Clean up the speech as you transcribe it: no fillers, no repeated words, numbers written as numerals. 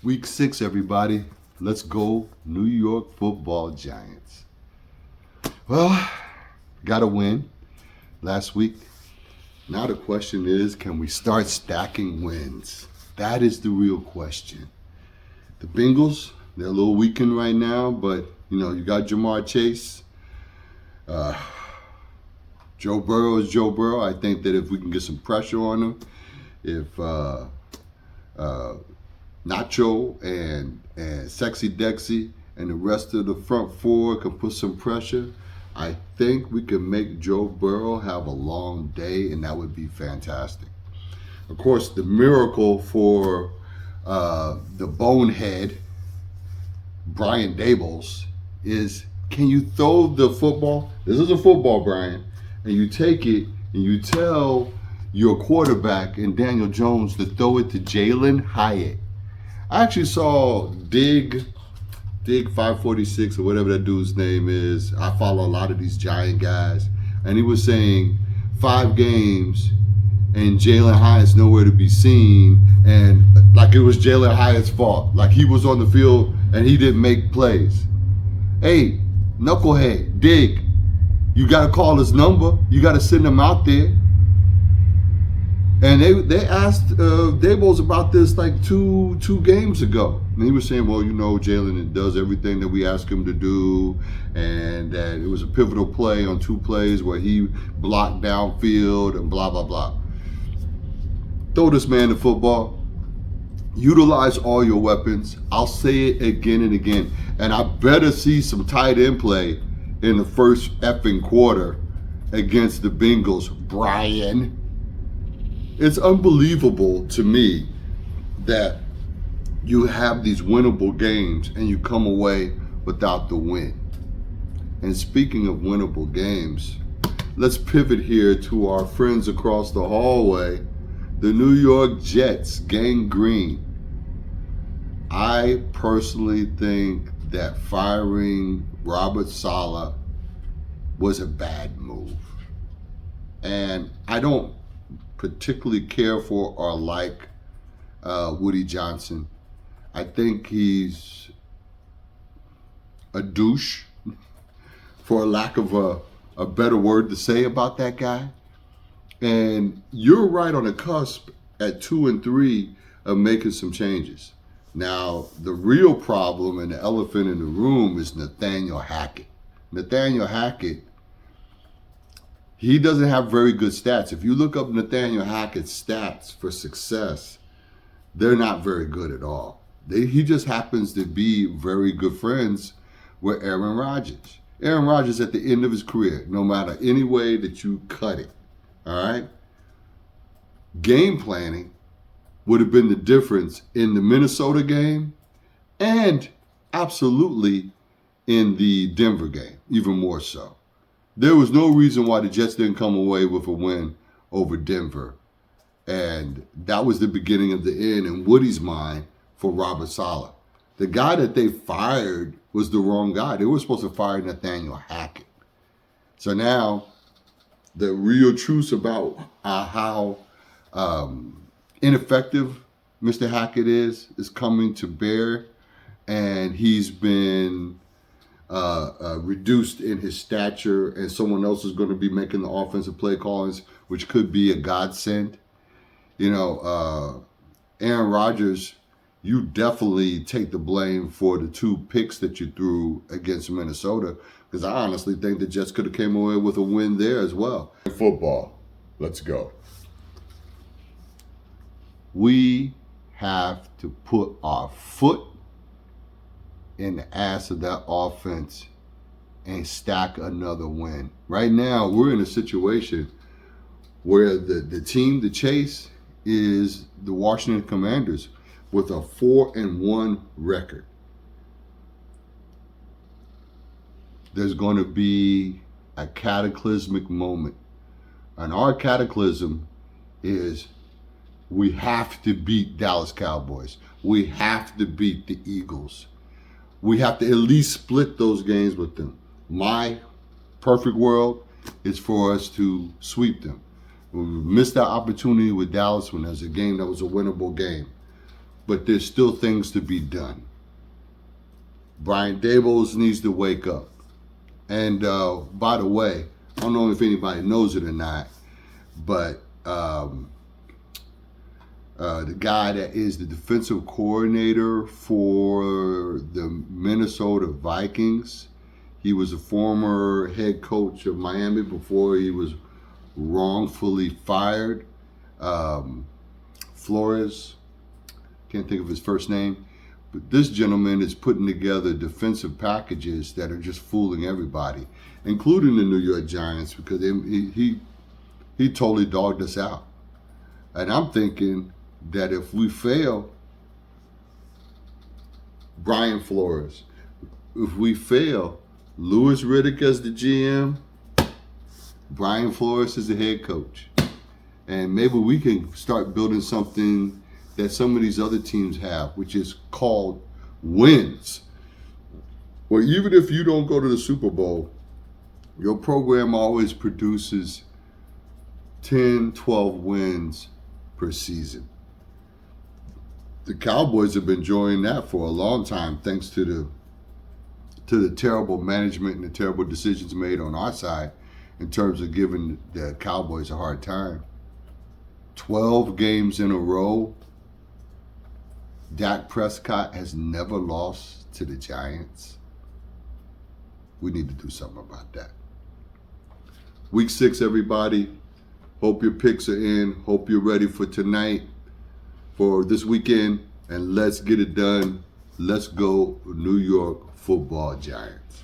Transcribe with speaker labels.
Speaker 1: Week 6, everybody. Let's go New York Football Giants. Well, got a win last week. Now the question is, can we start stacking wins? That is the real question. The Bengals, they're a little weakened right now, but you got Jamar Chase. Joe Burrow is Joe Burrow. I think that if we can get some pressure on him, if Nacho and Sexy Dexy and the rest of the front four can put some pressure, I think we can make Joe Burrow have a long day, and that would be fantastic. Of course, the miracle for the bonehead, Brian Daboll, is can you throw the football? This is a football, Brian, and you take it and you tell your quarterback and Daniel Jones to throw it to Jalen Hyatt. I actually saw Dig 546 or whatever that dude's name is. I follow a lot of these Giant guys, and he was saying 5 games and Jalen Hyatt's nowhere to be seen, and like it was Jalen Hyatt's fault, like he was on the field and he didn't make plays. Hey, knucklehead, Dig, you got to call his number. You got to send him out there. And they asked Daboll about this like two games ago. And he was saying, well, Jalen does everything that we ask him to do. And that it was a pivotal play on 2 plays where he blocked downfield and blah, blah, blah. Throw this man the football. Utilize all your weapons. I'll say it again and again. And I better see some tight end play in the first effing quarter against the Bengals, Brian. It's unbelievable to me that you have these winnable games and you come away without the win. And speaking of winnable games, let's pivot here to our friends across the hallway, the New York Jets, Gang Green. I personally think that firing Robert Saleh was a bad move. And I don't particularly care for or like Woody Johnson. I think he's a douche, for lack of a better word to say about that guy. And you're right on the cusp at 2-3 of making some changes. Now, the real problem and the elephant in the room is Nathaniel Hackett. Nathaniel Hackett, he doesn't have very good stats. If you look up Nathaniel Hackett's stats for success, they're not very good at all. He just happens to be very good friends with Aaron Rodgers. Aaron Rodgers at the end of his career, no matter any way that you cut it, all right? Game planning would have been the difference in the Minnesota game and absolutely in the Denver game, even more so. There was no reason why the Jets didn't come away with a win over Denver. And that was the beginning of the end in Woody's mind for Robert Saleh. The guy that they fired was the wrong guy. They were supposed to fire Nathaniel Hackett. So now the real truth about how ineffective Mr. Hackett is coming to bear, and he's been reduced in his stature, and someone else is going to be making the offensive play callings, which could be a godsend. Aaron Rodgers, you definitely take the blame for the 2 picks that you threw against Minnesota, because I honestly think the Jets could have came away with a win there as well. Football, let's go. We have to put our foot in the ass of that offense and stack another win. Right now, we're in a situation where the team to chase is the Washington Commanders with a 4-1 record. There's going to be a cataclysmic moment. And our cataclysm is we have to beat Dallas Cowboys. We have to beat the Eagles. We have to at least split those games with them. My perfect world is for us to sweep them. We missed that opportunity with Dallas when there was a game that was a winnable game. but there's still things to be done. Brian Daboll needs to wake up. And by the way, I don't know if anybody knows it or not, but the guy that is the defensive coordinator for the Minnesota Vikings, he was a former head coach of Miami before he was wrongfully fired. Flores, can't think of his first name, but this gentleman is putting together defensive packages that are just fooling everybody, including the New York Giants, because he totally dogged us out. And I'm thinking that if we fail, Brian Flores, if we fail, Louis Riddick as the GM, Brian Flores is the head coach. And maybe we can start building something that some of these other teams have, which is called wins. Well, even if you don't go to the Super Bowl, your program always produces 10, 12 wins per season. The Cowboys have been enjoying that for a long time, thanks to the terrible management and the terrible decisions made on our side in terms of giving the Cowboys a hard time. 12 games in a row. Dak Prescott has never lost to the Giants. We need to do something about that. Week 6, everybody. Hope your picks are in. Hope you're ready for tonight, for this weekend, and let's get it done. Let's go New York Football Giants.